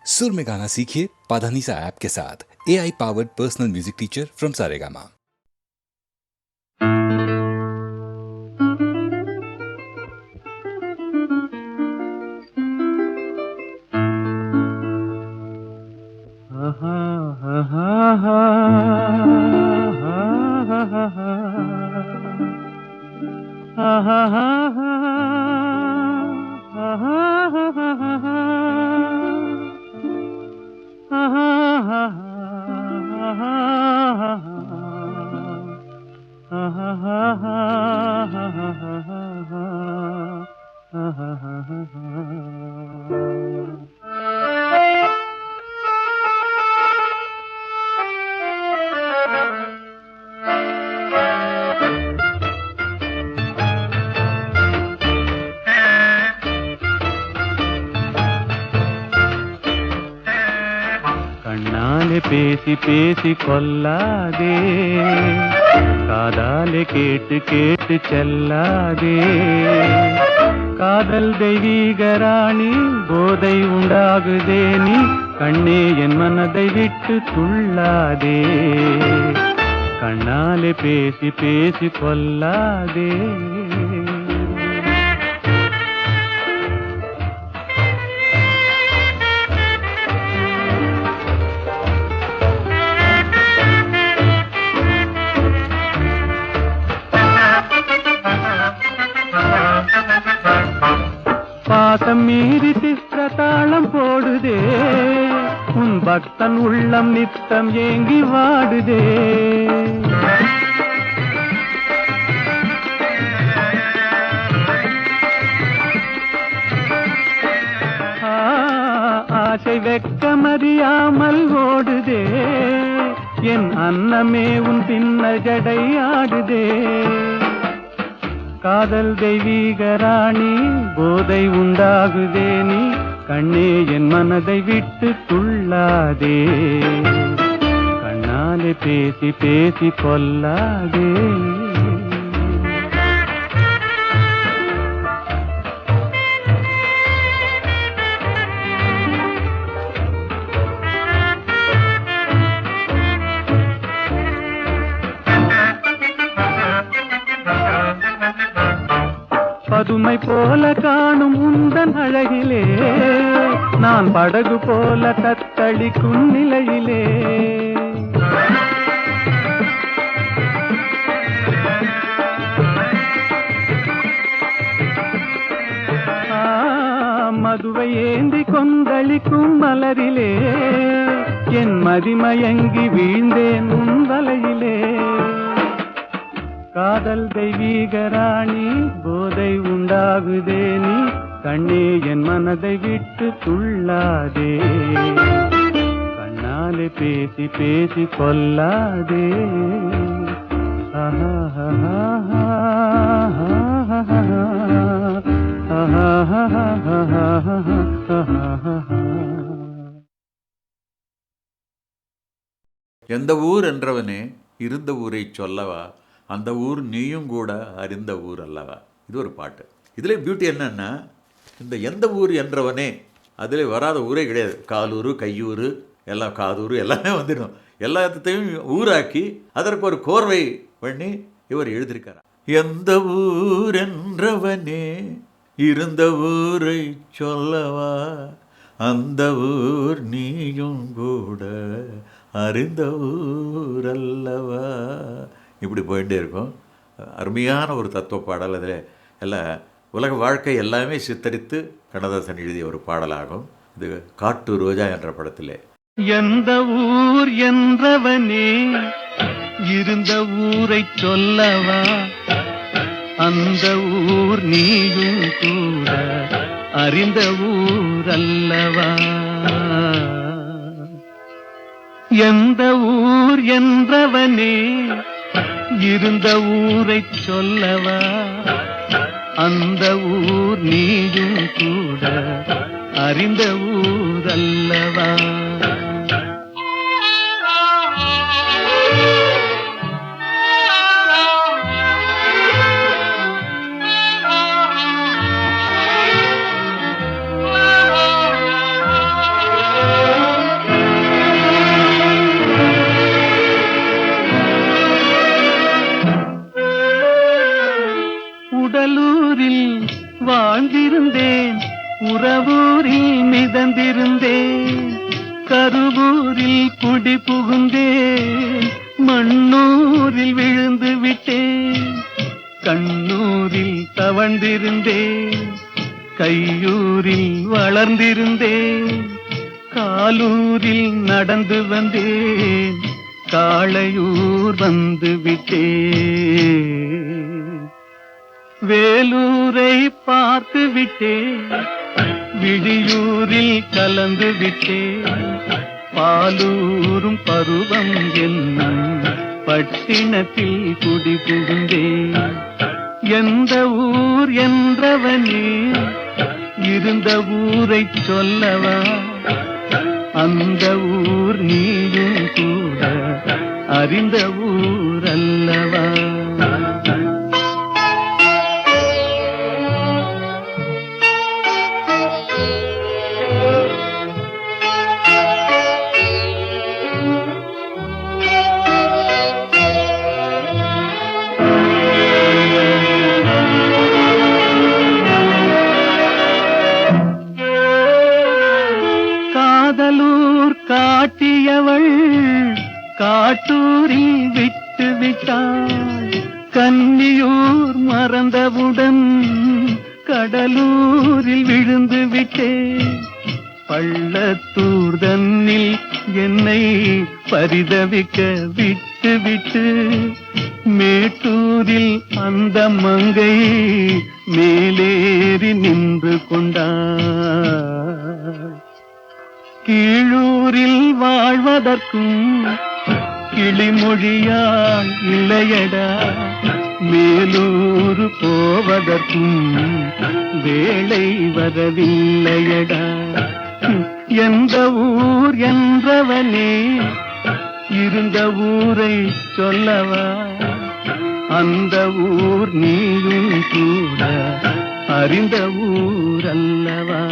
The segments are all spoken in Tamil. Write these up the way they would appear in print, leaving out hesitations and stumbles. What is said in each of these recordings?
सुर में गाना सीखिए पाधानीसा ऐप के साथ। AI powered personal music teacher from Saregama. கண்ணாலே பேசி பேசி கொல்லாதே, காதாலே கேட்டு கேட்டு செல்லாதே. காதல் தெய்வீக ராணி, போதை உண்டாகுதே நீ, கண்ணே என் மனதை விட்டு துள்ளாதே. கண்ணாலே பேசி பேசி கொல்லாதே. பாசம் மீறி சித்திரத்தாளம் போடுதே, உன் பக்தன் உள்ளம் நித்தம் ஏங்கி வாடுதே. ஆசை வெட்கமறியாமல் ஓடுதே, என் அன்னமே உன் பின்ன ஜடை ஆடுதே. காதல் தெய்வீக ராணி, போதை உண்டாகுதே நீ, கண்ணே என் மனதை விட்டு துள்ளாதே. கண்ணாலே பேசி பேசி கொல்லாதே. பதுமை போல காணும் உந்தன் அழகிலே, நான் படகு போல தத்தளிக்கும் நிலையிலே. மதுவை ஏந்தி கொந்தளிக்கும் மலரிலே, என் மதிமயங்கி வீழ்ந்தேன் உன் வலையிலே. காதல் தெய்வீக ராணி, போதை உண்டாகுதே நீ, கண்ணே என் மனதை விட்டு துள்ளாதே. கண்ணாலே பேசி பேசி கொல்லாதே. எந்த ஊர் என்றவனே இருந்த ஊரை சொல்லவா, அந்த ஊர் நீயும் கூட அறிந்த ஊர் அல்லவா. இது ஒரு பாட்டு. இதில் பியூட்டி என்னன்னா, இந்த எந்த ஊர் என்றவனே அதில் வராத ஊரே கிடையாது. காலூர், கையூர், எல்லாம் காதூர் எல்லாமே வந்துடும். எல்லாத்தையும் ஊராக்கி அதற்கு ஒரு கோர்வை பண்ணி இவர் எழுதியிருக்கார். எந்த ஊர் என்றவனே இருந்த ஊரை சொல்லவா, அந்த ஊர் நீயும் கூட அறிந்த ஊர் அல்லவா. இப்படி போயிட்டே இருக்கும். அருமையான ஒரு தத்துவ பாடல். அதில் எல்லாம் உலக வாழ்க்கை எல்லாமே சித்தரித்து கண்ணதாசன் எழுதிய ஒரு பாடலாகும். இது காட்டு ரோஜா என்ற படத்திலே. எந்த ஊர் என்றவனே இருந்த ஊரை சொல்லவா, அந்த ஊர் நீயும் கூட அறிந்த ஊர் அல்லவா. எந்த ஊர் என்றவனே இருந்த ஊரை சொல்லவா, அந்த ஊர் நீயும் கூட அறிந்த ஊர் அல்லவா. பிறந்திருந்தேன், கருவூரில் குடி புகுந்தேன், மண்ணூரில் விழுந்து விட்டேன், கண்ணூரில் தவழ்ந்திருந்தேன், கையூரில் வளர்ந்திருந்தேன், காலூரில் நடந்து வந்தேன், காளையூர் வந்து விட்டேன். வேலூரை பார்த்து விட்டேன், விடியூரில் கலந்து விட்டேன், பாலூரும் பருவம் என்னும் பட்டினத்தில் குடி புகுந்தேன். எந்த ஊர் என்றவனே இருந்த ஊரைச் சொல்லவா, அந்த ஊர் நீயும் கூட அறிந்த ஊர் அல்லவா. காதலூர் காட்டியவள் காட்டூரில் விட்டு விட்டாள், கன்னியூர் மறந்தவுடன் கடலூரில் விழுந்து விட்டேன், பள்ளத்தூர் தன்னில் என்னை பரிதவிக்க விட்டு விட்டு மேட்டூரில் அந்த மங்கை மேலேறி நின்று கொண்டாள். கீழூரில் வாழ்வதற்கும் கிளிமொழியால் இல்லையடா, மேலூர் போவதற்கும் வேளை வரவில்லையடா. எந்த ஊர் என்றவனே இருந்த ஊரை சொல்லவா, அந்த ஊர் நீயும் கூட அறிந்த ஊர் அல்லவா.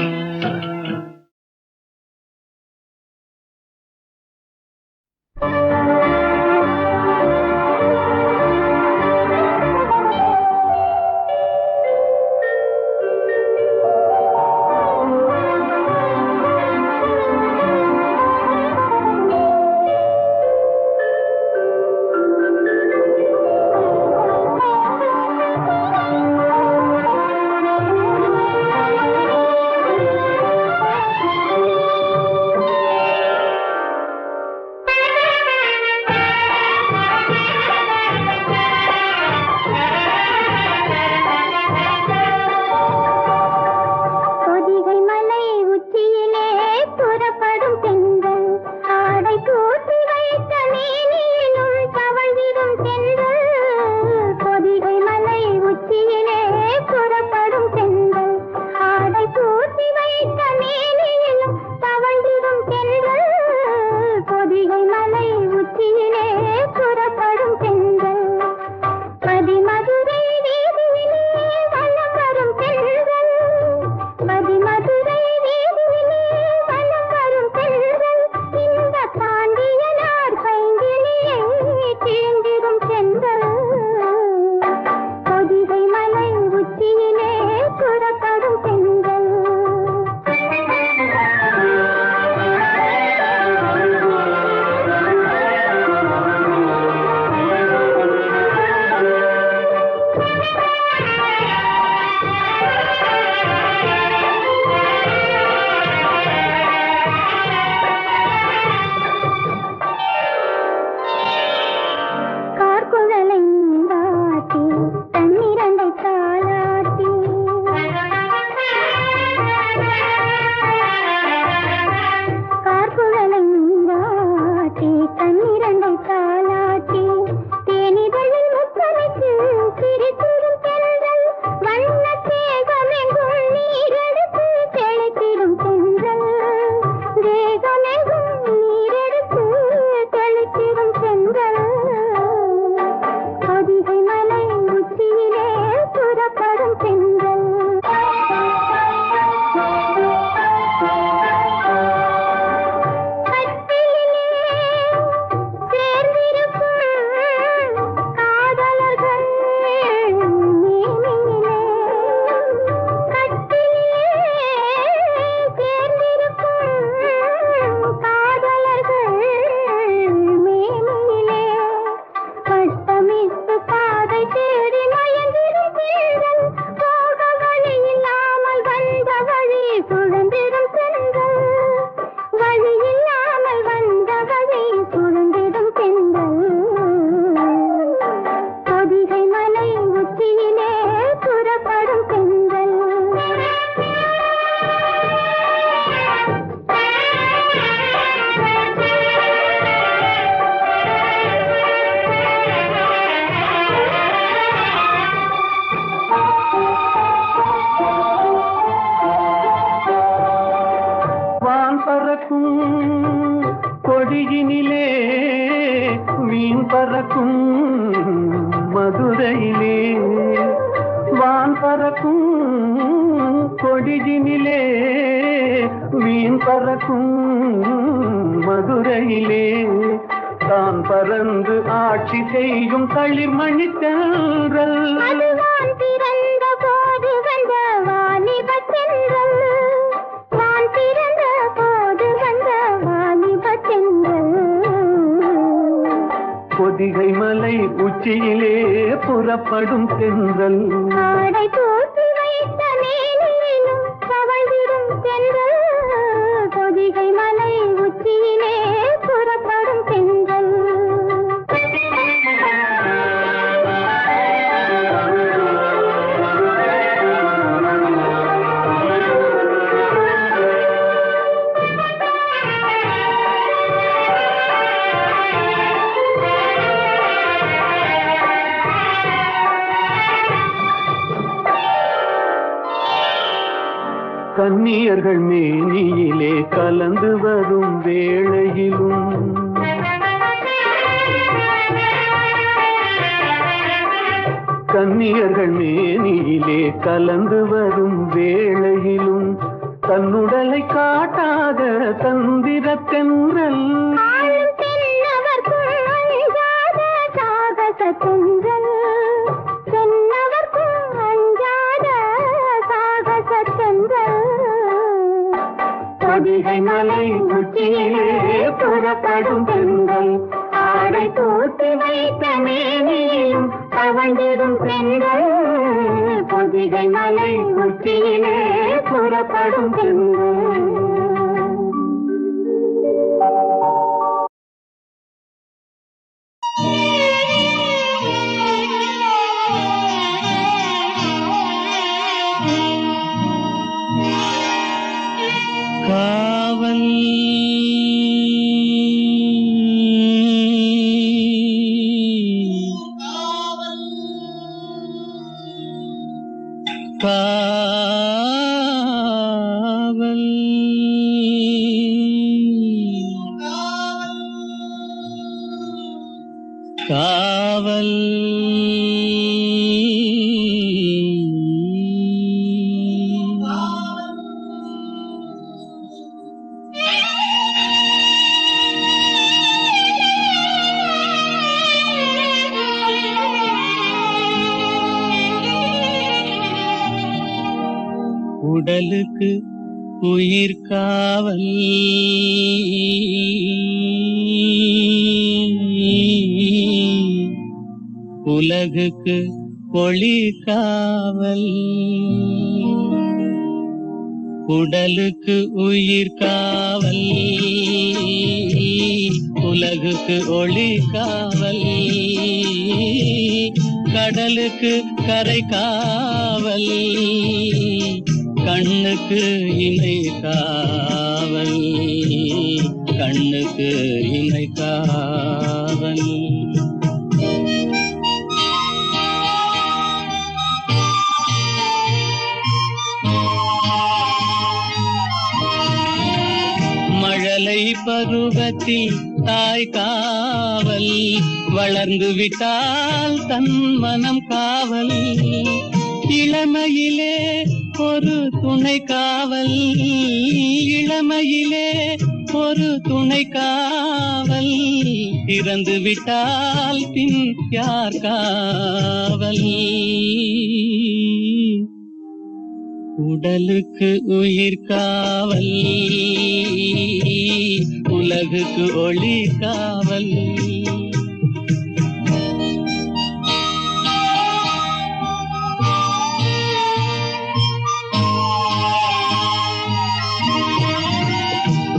கொடியினிலே மீன் பறக்கும் மதுரையிலே வான் பறக்கும் கொடியினிலே மீன் பறக்கும் மதுரையிலே தான் பறந்து ஆட்சி செய்யும் தளிர்மணி தென்றல் பிறந்த போது வந்த வாலிப தென்றல் நான் பிறந்த போது வந்த வாலிப தென்றல் பொதிகை மலை உச்சியிலே புறப்படும் தென்றல் ஆடை தூக்கி வைத்த மேனியிலும் தவழ்ந்திடும் தென்றல் பொதிகை மலை உச்சியிலே புறப்படும் தென்றல் கன்னியர்கள் மேனியிலே கலந்து வரும் வேளையிலும் கன்னியர்கள் மேனியிலே கலந்து வரும் வேளையிலும் தன்னுடலை காட்டாத தந்திர தென்றல் பொதிகை மலை உச்சியிலே புறப்படும் தென்றல் ஆடை தூக்கி வைத்த மேனியிலும் தவழ்ந்திடும் தென்றல் பொதிகை மலை உச்சியிலே புறப்படும் தென்றல் காவல் காவல் காவல் உடலுக்கு உயிர் காவல் உலகுக்கு ஒளி காவல் உடலுக்கு உயிர் காவல் உலகுக்கு ஒளி காவல் கடலுக்கு கரை காவல் கண்ணுக்கு இணை காவல் கண்ணுக்கு இணை காவல் மழலை பருவத்தில் தாய் காவல் வளர்ந்து விட்டால் தன் மனம் காவல் இளமையிலே ஒரு துணை காவல் இளமையிலே ஒரு துணை காவல் இறந்து விட்டால் பின் யார் காவல் உடலுக்கு உயிர் காவல் உலகுக்கு ஒளி காவல்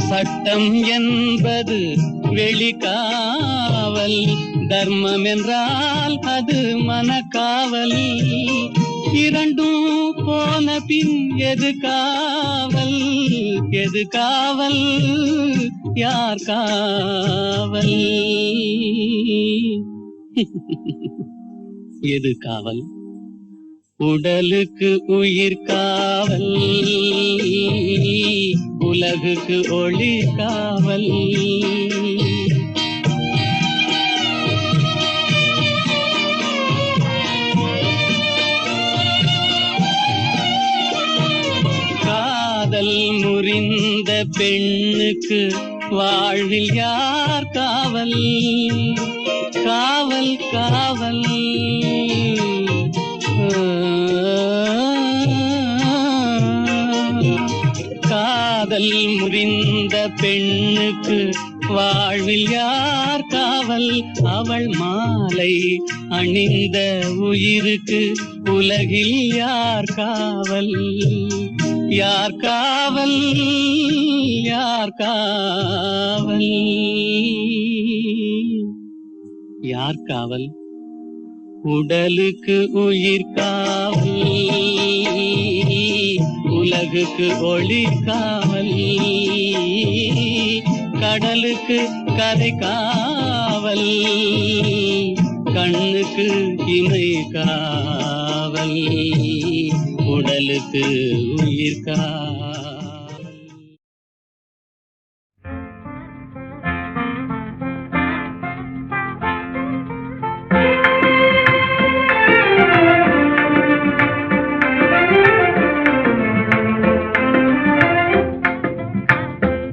சட்டம் என்பது வெளிக்காவல் தர்மம் என்றால் அது மனக்காவல் இரண்டும் போன பின் எது காவல் எது காவல் யார் காவல் எது காவல் உடலுக்கு உயிர் காவல் உலகுக்கு ஒளி காவல். காதல் முறிந்த பெண்ணுக்கு வாழ்வில் யார் காவல்? காவல் காவல். காதல் முறிந்த பெண்ணுக்கு வாழ்வில் யார் காவல்? அவள் மாலை அணிந்த உயிருக்கு உலகில் யார் காவல்? யார் காவல்? யார் காவல்? யார் காவல்? உடலுக்கு உயிர் காவல், உலகுக்கு ஒளி காவல், கடலுக்கு கரை காவல், கண்ணுக்கு இமை காவல், உடலுக்கு உயிர் காவல்.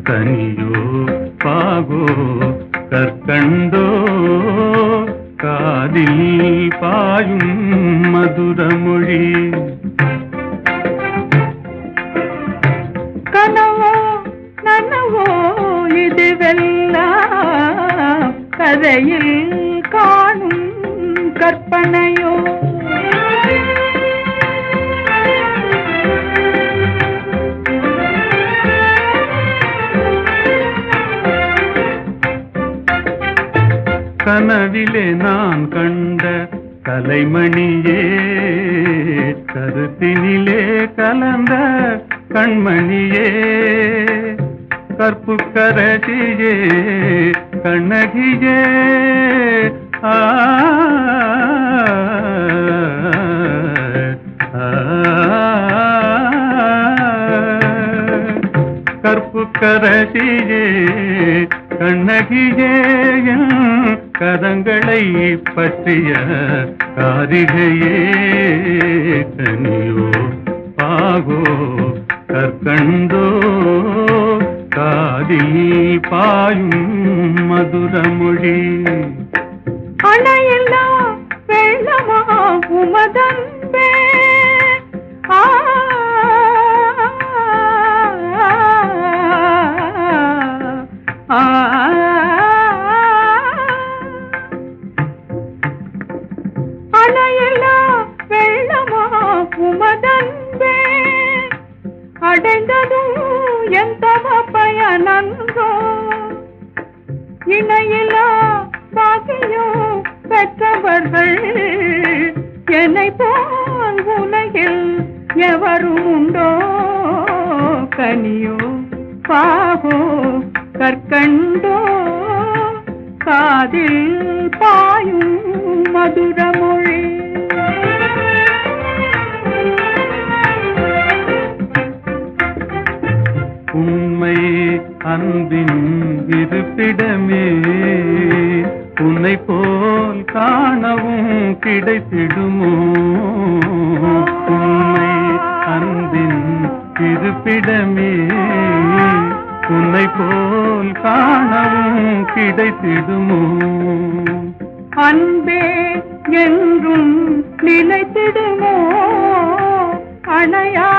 கனியோ பாகோ கற்கண்டோ காதில் பாயும் மதுரமொழி. கனவோ நனவோ இதுவெல்லாம் கதையில் காணும் கற்பனையோ. கனவிலே நான் கண்ட கலைமணியே, கருத்தினிலே கலந்த கண்மணியே, கற்புக்கரசியே கண்ணகியே. ஆ கற்புக்கரசியே கண்ணகியே, கரங்களை பற்றிய காரிகையே. கனியோ பாகோ கற்கண்டோ காதில் பாயும் மதுரமொழி. அணையில்லா வெள்ளமா உமதன்பே. அணையில்லா வெள்ளமா உமதன்பே, அடைந்ததும் எந்த பயனன்றோ. இணையில்லா பாக்கியம் பெற்றவர்கள் என்னை போல் உலகில் எவரும் உண்டோ. கனியோ பாகோ கற்கண்டோ காதில் பாயும் மதுரமொழி. உண்மை அன்பின் இருப்பிடமே, உன்னை போல் காணவும் கிடைத்திடுமோ. உண்மை அன்பின் இருப்பிடமே, உன்னை போல் காணவும் கிடைத்திடுமோ. அன்பே என்றும் நிலைத்திடுமோ, அணையா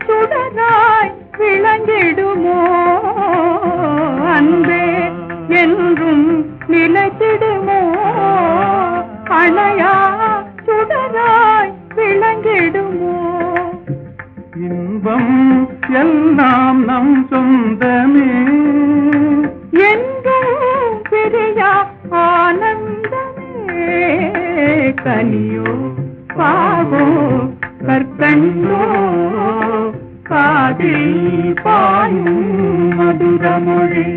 சுடராய் விளங்கிடுமோ. அன்பே என்றும் நிலைத்திடுமோ, அணையா சுடராய் விளங்கிடுமோ. இன்பம் எல்லாம் நம் சொந்தமே, என்றும் பிரியா ஆனந்தமே. கனியோ பாகோ கற்கண்டோ காதில் பாயும் மதுரமொழி.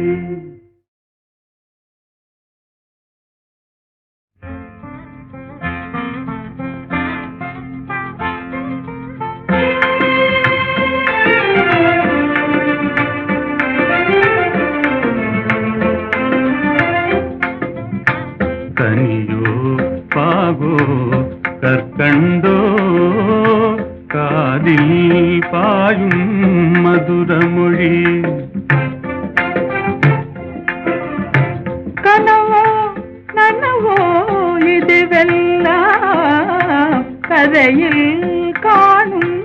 கரையில் காணும்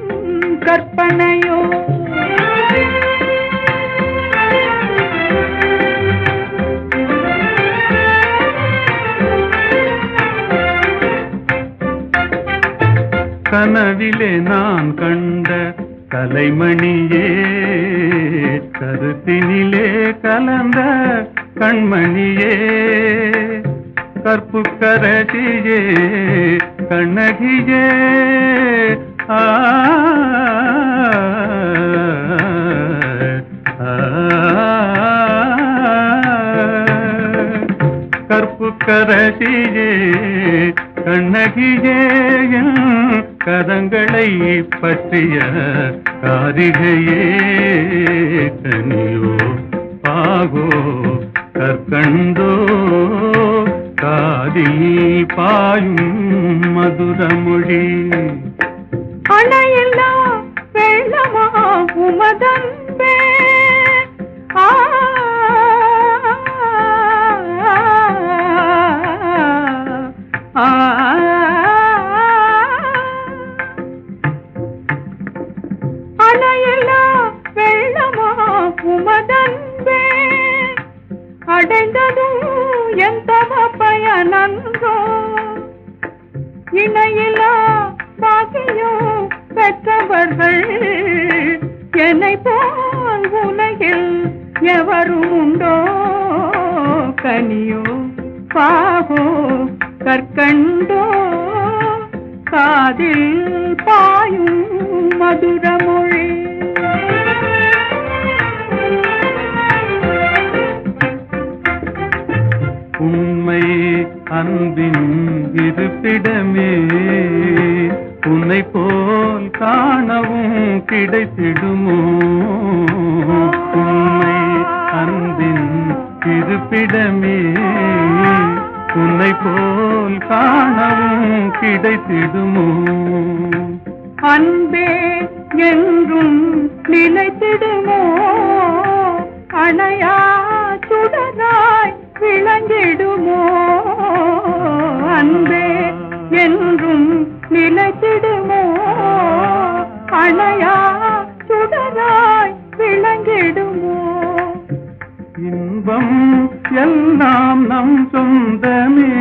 கற்பனையோ கனவிலே நான் கண்ட கலைமணியே கருத்தினிலே கலந்த கண்மணியே கற்புக்கரசியே கண்ணகியே ஆ கற்புக்கரசியே கண்ணகியே கரங்களை பற்றிய காரிகையே கனியோ பாகோ கற்கண்டோ காதில் பாயும் மதுரமொழி அணையெல்லா வெள்ளமா உமதன்பே ஆ அணையெல்லா வெள்ளமா உமதன்பே அடைந்ததும் எந்த பயனன்றோ இணையிலா பாக்கியம் பெற்றவர்கள் என்னை போல் உலகில் எவரும் உண்டோ கனியோ பாகோ கற்கண்டோ காதில் பாயும் மதுரமொழி உண்மை அன்பின் இருப்பிடமே உன்னை போல் காணவும் கிடைத்திடுமோ உண்மை அன்பின் இருப்பிடமே உன்னை போல் காணவும் கிடைத்திடுமோ அன்பே என்றும் நிலைத்திடுமோ அணையா சுடராய் விளங்கிடுமோ அன்பே என்றும் நிலைத்திடுமோ அணையா சுடராய் விளங்கிடுமோ இன்பம் எல்லாம் நம் சொந்தமே